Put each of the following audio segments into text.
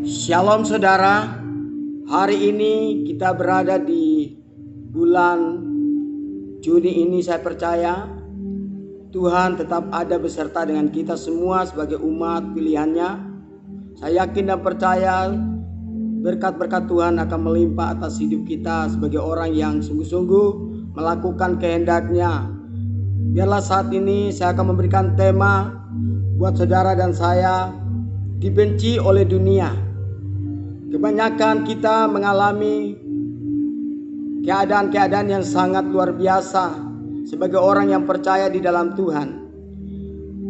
Shalom saudara, hari ini kita berada di bulan Juni ini. Saya percaya Tuhan tetap ada beserta dengan kita semua sebagai umat pilihannya. Saya yakin dan percaya berkat-berkat Tuhan akan melimpah atas hidup kita sebagai orang yang sungguh-sungguh melakukan kehendak-Nya. Biarlah saat ini saya akan memberikan tema buat saudara dan saya, dibenci oleh dunia. Kebanyakan kita mengalami keadaan-keadaan yang sangat luar biasa sebagai orang yang percaya di dalam Tuhan.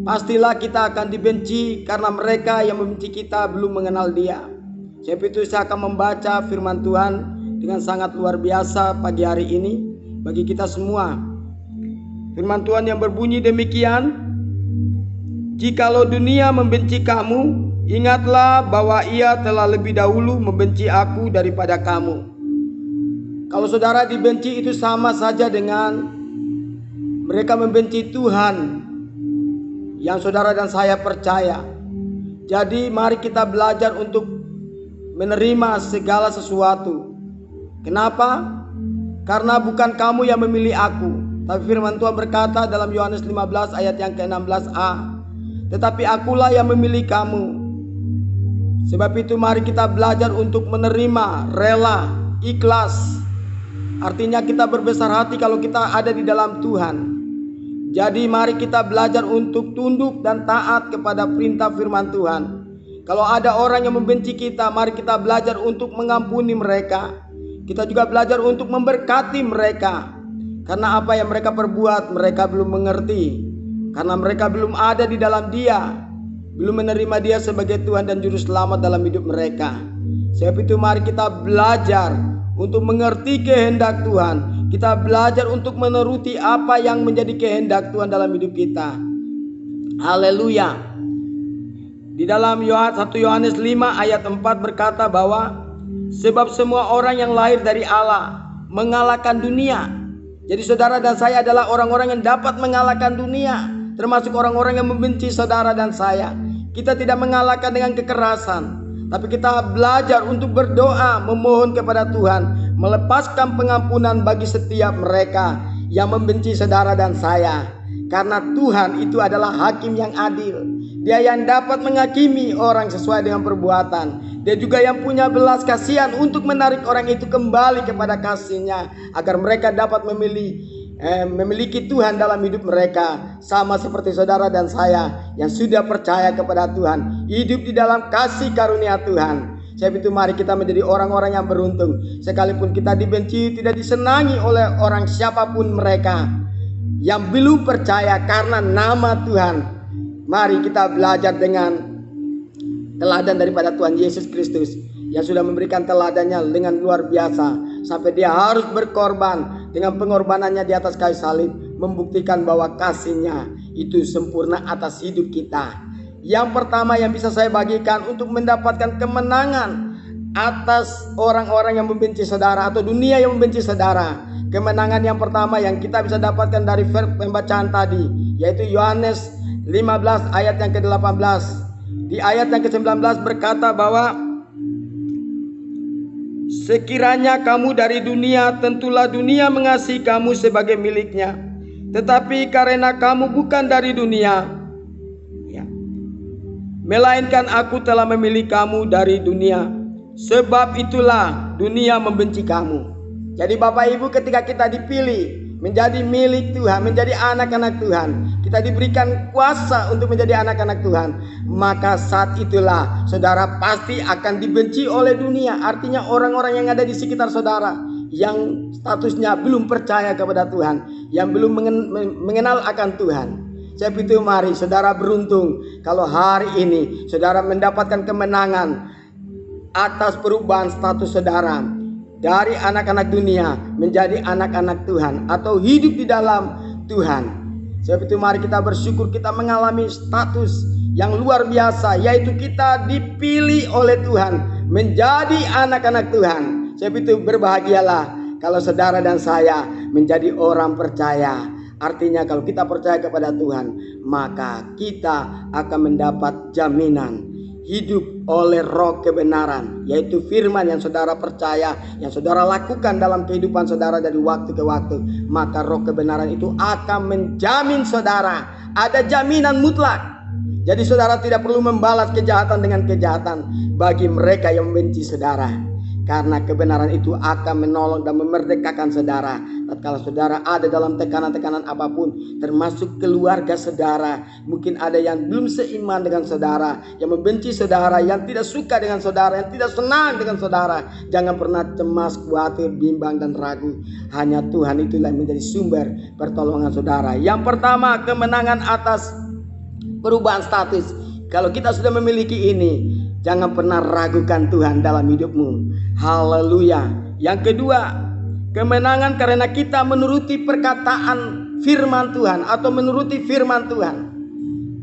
Pastilah kita akan dibenci karena mereka yang membenci kita belum mengenal Dia. Sebab itu saya akan membaca firman Tuhan dengan sangat luar biasa pagi hari ini bagi kita semua. Firman Tuhan yang berbunyi demikian, "Jikalau dunia membenci kamu, ingatlah bahwa ia telah lebih dahulu membenci aku daripada kamu." Kalau saudara dibenci itu sama saja dengan mereka membenci Tuhan yang saudara dan saya percaya. Jadi mari kita belajar untuk menerima segala sesuatu. Kenapa? Karena bukan kamu yang memilih aku. Tapi firman Tuhan berkata dalam Yohanes 15 ayat yang ke-16a, "Tetapi akulah yang memilih kamu." Sebab itu mari kita belajar untuk menerima, rela, ikhlas. Artinya kita berbesar hati kalau kita ada di dalam Tuhan. Jadi mari kita belajar untuk tunduk dan taat kepada perintah firman Tuhan. Kalau ada orang yang membenci kita, mari kita belajar untuk mengampuni mereka. Kita juga belajar untuk memberkati mereka. Karena apa yang mereka perbuat mereka belum mengerti. Karena mereka belum ada di dalam Dia, belum menerima Dia sebagai Tuhan dan Juru Selamat dalam hidup mereka. Sebab itu mari kita belajar untuk mengerti kehendak Tuhan. Kita belajar untuk menuruti apa yang menjadi kehendak Tuhan dalam hidup kita. Haleluya. Di dalam 1 Yohanes 5 ayat 4 berkata bahwa sebab semua orang yang lahir dari Allah mengalahkan dunia. Jadi saudara dan saya adalah orang-orang yang dapat mengalahkan dunia, termasuk orang-orang yang membenci saudara dan saya. Kita tidak mengalahkan dengan kekerasan, tapi kita belajar untuk berdoa, memohon kepada Tuhan, melepaskan pengampunan bagi setiap mereka yang membenci saudara dan saya. Karena Tuhan itu adalah hakim yang adil. Dia yang dapat menghakimi orang sesuai dengan perbuatan. Dia juga yang punya belas kasihan untuk menarik orang itu kembali kepada kasih-Nya, agar mereka dapat memiliki Tuhan dalam hidup mereka, sama seperti saudara dan saya yang sudah percaya kepada Tuhan, hidup di dalam kasih karunia Tuhan. Sebab itu mari kita menjadi orang-orang yang beruntung. Sekalipun kita dibenci, tidak disenangi oleh orang siapapun mereka yang belum percaya karena nama Tuhan. Mari kita belajar dengan teladan daripada Tuhan Yesus Kristus yang sudah memberikan teladannya dengan luar biasa, sampai Dia harus berkorban. Dengan pengorbanannya di atas kayu salib membuktikan bahwa kasih-Nya itu sempurna atas hidup kita. Yang pertama yang bisa saya bagikan untuk mendapatkan kemenangan atas orang-orang yang membenci saudara atau dunia yang membenci saudara. Kemenangan yang pertama yang kita bisa dapatkan dari pembacaan tadi, yaitu Yohanes 15 ayat yang ke-18. Di ayat yang ke-19 berkata bahwa sekiranya kamu dari dunia, tentulah dunia mengasihi kamu sebagai miliknya. Tetapi karena kamu bukan dari dunia, melainkan aku telah memilih kamu dari dunia, sebab itulah dunia membenci kamu. Jadi Bapak Ibu, ketika kita dipilih menjadi milik Tuhan, menjadi anak-anak Tuhan, kita diberikan kuasa untuk menjadi anak-anak Tuhan, maka saat itulah saudara pasti akan dibenci oleh dunia. Artinya orang-orang yang ada di sekitar saudara yang statusnya belum percaya kepada Tuhan, yang belum mengenal akan Tuhan. Sebab itu mari saudara beruntung kalau hari ini saudara mendapatkan kemenangan atas perubahan status saudara dari anak-anak dunia menjadi anak-anak Tuhan atau hidup di dalam Tuhan. Sebab itu mari kita bersyukur kita mengalami status yang luar biasa, yaitu kita dipilih oleh Tuhan menjadi anak-anak Tuhan. Sebab itu berbahagialah kalau saudara dan saya menjadi orang percaya. Artinya kalau kita percaya kepada Tuhan, maka kita akan mendapat jaminan hidup oleh roh kebenaran, yaitu firman yang saudara percaya, yang saudara lakukan dalam kehidupan saudara dari waktu ke waktu, maka roh kebenaran itu akan menjamin saudara. Ada jaminan mutlak. Jadi saudara tidak perlu membalas kejahatan dengan kejahatan bagi mereka yang membenci saudara, karena kebenaran itu akan menolong dan memerdekakan saudara. Tatkala saudara ada dalam tekanan-tekanan apapun, termasuk keluarga saudara, mungkin ada yang belum seiman dengan saudara, yang membenci saudara, yang tidak suka dengan saudara, yang tidak senang dengan saudara. Jangan pernah cemas, khawatir, bimbang, dan ragu. Hanya Tuhan itulah yang menjadi sumber pertolongan saudara. Yang pertama, kemenangan atas perubahan status. Kalau kita sudah memiliki ini, jangan pernah ragukan Tuhan dalam hidupmu. Haleluya. Yang kedua, kemenangan karena kita menuruti perkataan firman Tuhan atau menuruti firman Tuhan.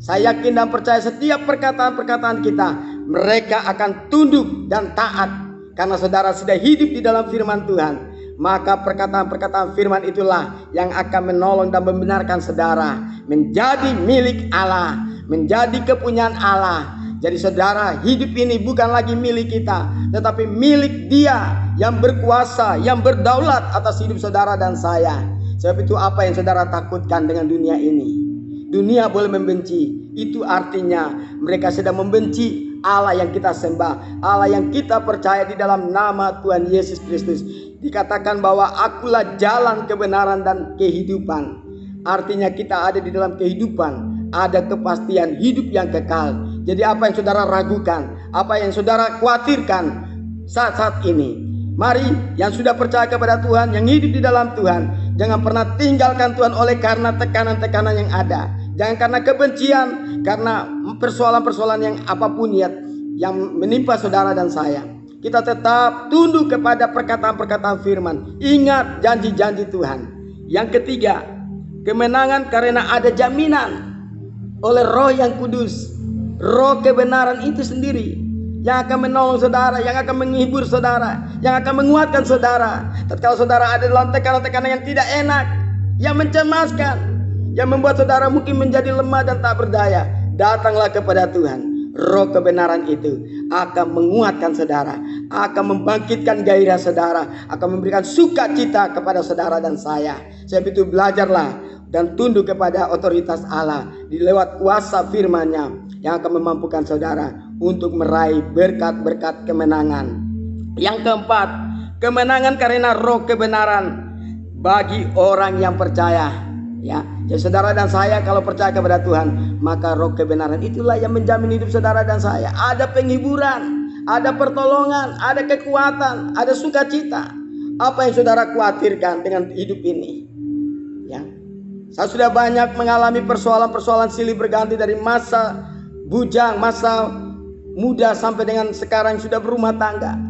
Saya yakin dan percaya setiap perkataan-perkataan kita, mereka akan tunduk dan taat karena saudara sudah hidup di dalam firman Tuhan. Maka perkataan-perkataan firman itulah yang akan menolong dan membenarkan saudara menjadi milik Allah, menjadi kepunyaan Allah. Jadi saudara, hidup ini bukan lagi milik kita, tetapi milik Dia yang berkuasa, yang berdaulat atas hidup saudara dan saya. Sebab itu apa yang saudara takutkan dengan dunia ini? Dunia boleh membenci, itu artinya mereka sedang membenci Allah yang kita sembah, Allah yang kita percaya di dalam nama Tuhan Yesus Kristus. Dikatakan bahwa akulah jalan, kebenaran, dan kehidupan. Artinya kita ada di dalam kehidupan, ada kepastian hidup yang kekal. Jadi apa yang saudara ragukan, apa yang saudara khawatirkan saat-saat ini, mari yang sudah percaya kepada Tuhan, yang hidup di dalam Tuhan, jangan pernah tinggalkan Tuhan oleh karena tekanan-tekanan yang ada. Jangan karena kebencian, karena persoalan-persoalan yang apapun yang menimpa saudara dan saya. Kita tetap tunduk kepada perkataan-perkataan firman. Ingat janji-janji Tuhan. Yang ketiga, kemenangan karena ada jaminan oleh Roh yang Kudus. Roh kebenaran itu sendiri yang akan menolong saudara, yang akan menghibur saudara, yang akan menguatkan saudara. Tatkala saudara ada dalam tekanan-tekanan yang tidak enak, yang mencemaskan, yang membuat saudara mungkin menjadi lemah dan tak berdaya, datanglah kepada Tuhan. Roh kebenaran itu akan menguatkan saudara, akan membangkitkan gairah saudara, akan memberikan sukacita kepada saudara dan saya. Sebab itu belajarlah dan tunduk kepada otoritas Allah di lewat kuasa firman-Nya yang akan memampukan saudara untuk meraih berkat-berkat kemenangan. Yang keempat, kemenangan karena roh kebenaran bagi orang yang percaya. Ya, jadi saudara dan saya kalau percaya kepada Tuhan, maka roh kebenaran itulah yang menjamin hidup saudara dan saya. Ada penghiburan, ada pertolongan, ada kekuatan, ada sukacita. Apa yang saudara khawatirkan dengan hidup ini? Ya, saya sudah banyak mengalami persoalan-persoalan silih berganti dari masa bujang, masa muda sampai dengan sekarang sudah berumah tangga.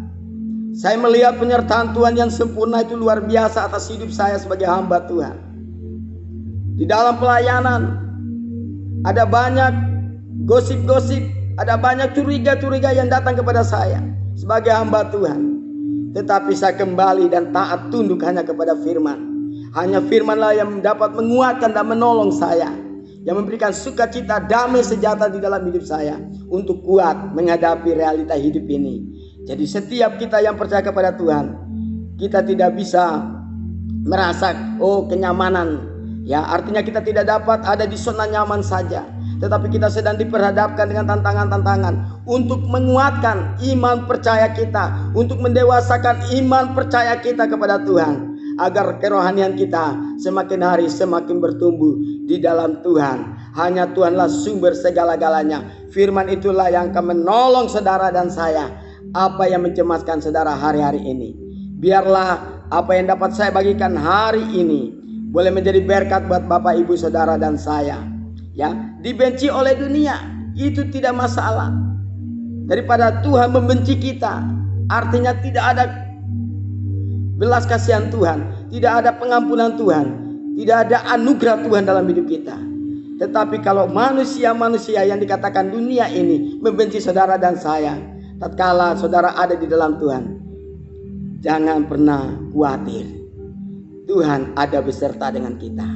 Saya melihat penyertaan Tuhan yang sempurna itu luar biasa atas hidup saya sebagai hamba Tuhan. Di dalam pelayanan ada banyak gosip-gosip, ada banyak curiga-curiga yang datang kepada saya sebagai hamba Tuhan. Tetapi saya kembali dan taat tunduk hanya kepada firman. Hanya firmanlah yang dapat menguatkan dan menolong saya, yang memberikan sukacita, damai, sejahtera di dalam hidup saya untuk kuat menghadapi realita hidup ini. Jadi setiap kita yang percaya kepada Tuhan, kita tidak bisa merasa kenyamanan. Ya, artinya kita tidak dapat ada di zona nyaman saja, tetapi kita sedang diperhadapkan dengan tantangan-tantangan untuk menguatkan iman percaya kita, untuk mendewasakan iman percaya kita kepada Tuhan, agar kerohanian kita semakin hari semakin bertumbuh di dalam Tuhan. Hanya Tuhanlah sumber segala-galanya. Firman itulah yang akan menolong saudara dan saya. Apa yang mencemaskan saudara hari-hari ini, biarlah apa yang dapat saya bagikan hari ini boleh menjadi berkat buat Bapak, Ibu, saudara dan saya. Ya, dibenci oleh dunia itu tidak masalah. Daripada Tuhan membenci kita, artinya tidak ada belas kasihan Tuhan, tidak ada pengampunan Tuhan, tidak ada anugerah Tuhan dalam hidup kita. Tetapi kalau manusia-manusia yang dikatakan dunia ini membenci saudara dan saya, tatkala saudara ada di dalam Tuhan, jangan pernah khawatir. Tuhan ada beserta dengan kita.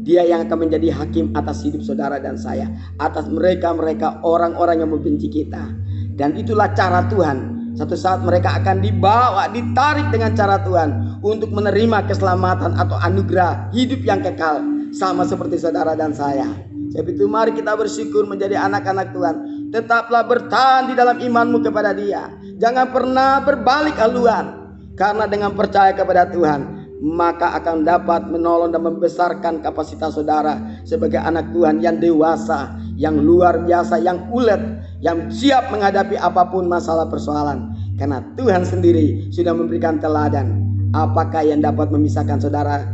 Dia yang akan menjadi hakim atas hidup saudara dan saya, atas mereka-mereka orang-orang yang membenci kita. Dan itulah cara Tuhan. Satu saat mereka akan dibawa, ditarik dengan cara Tuhan untuk menerima keselamatan atau anugerah hidup yang kekal, sama seperti saudara dan saya. Sebab itu mari kita bersyukur menjadi anak-anak Tuhan. Tetaplah bertahan di dalam imanmu kepada Dia. Jangan pernah berbalik haluan. Karena dengan percaya kepada Tuhan, maka akan dapat menolong dan membesarkan kapasitas saudara sebagai anak Tuhan yang dewasa, yang luar biasa, yang ulet, yang siap menghadapi apapun masalah persoalan. Karena Tuhan sendiri sudah memberikan teladan. Apakah yang dapat memisahkan saudara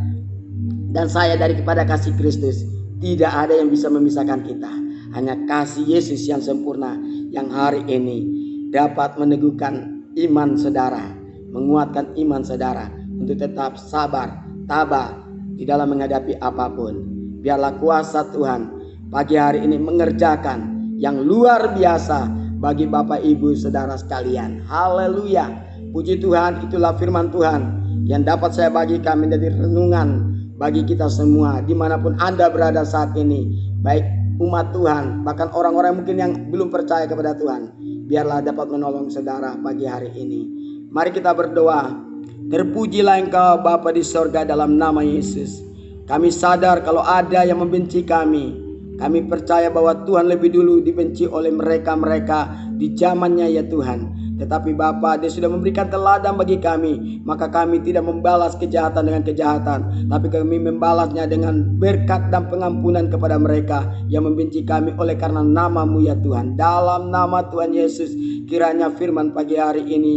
dan saya dari kepada kasih Kristus? Tidak ada yang bisa memisahkan kita. Hanya kasih Yesus yang sempurna, yang hari ini dapat meneguhkan iman saudara, menguatkan iman saudara untuk tetap sabar, tabah di dalam menghadapi apapun. Biarlah kuasa Tuhan pagi hari ini mengerjakan yang luar biasa bagi Bapak Ibu Saudara sekalian. Haleluya. Puji Tuhan, itulah firman Tuhan yang dapat saya bagikan menjadi renungan bagi kita semua dimanapun Anda berada saat ini. Baik umat Tuhan, bahkan orang-orang mungkin yang belum percaya kepada Tuhan. Biarlah dapat menolong saudara pagi hari ini. Mari kita berdoa. Terpujilah Engkau Bapa di sorga dalam nama Yesus. Kami sadar kalau ada yang membenci kami. Kami percaya bahwa Tuhan lebih dulu dibenci oleh mereka-mereka di zamannya ya Tuhan. Tetapi Bapa, Dia sudah memberikan teladan bagi kami. Maka kami tidak membalas kejahatan dengan kejahatan, tapi kami membalasnya dengan berkat dan pengampunan kepada mereka yang membenci kami oleh karena nama-Mu ya Tuhan. Dalam nama Tuhan Yesus, kiranya firman pagi hari ini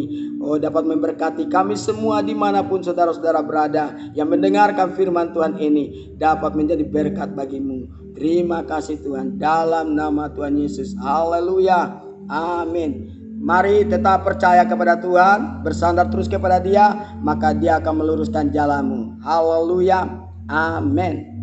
dapat memberkati kami semua dimanapun saudara-saudara berada yang mendengarkan firman Tuhan ini, dapat menjadi berkat bagimu. Terima kasih Tuhan, dalam nama Tuhan Yesus. Haleluya. Amin. Mari tetap percaya kepada Tuhan, bersandar terus kepada Dia, maka Dia akan meluruskan jalanmu. Haleluya. Amin.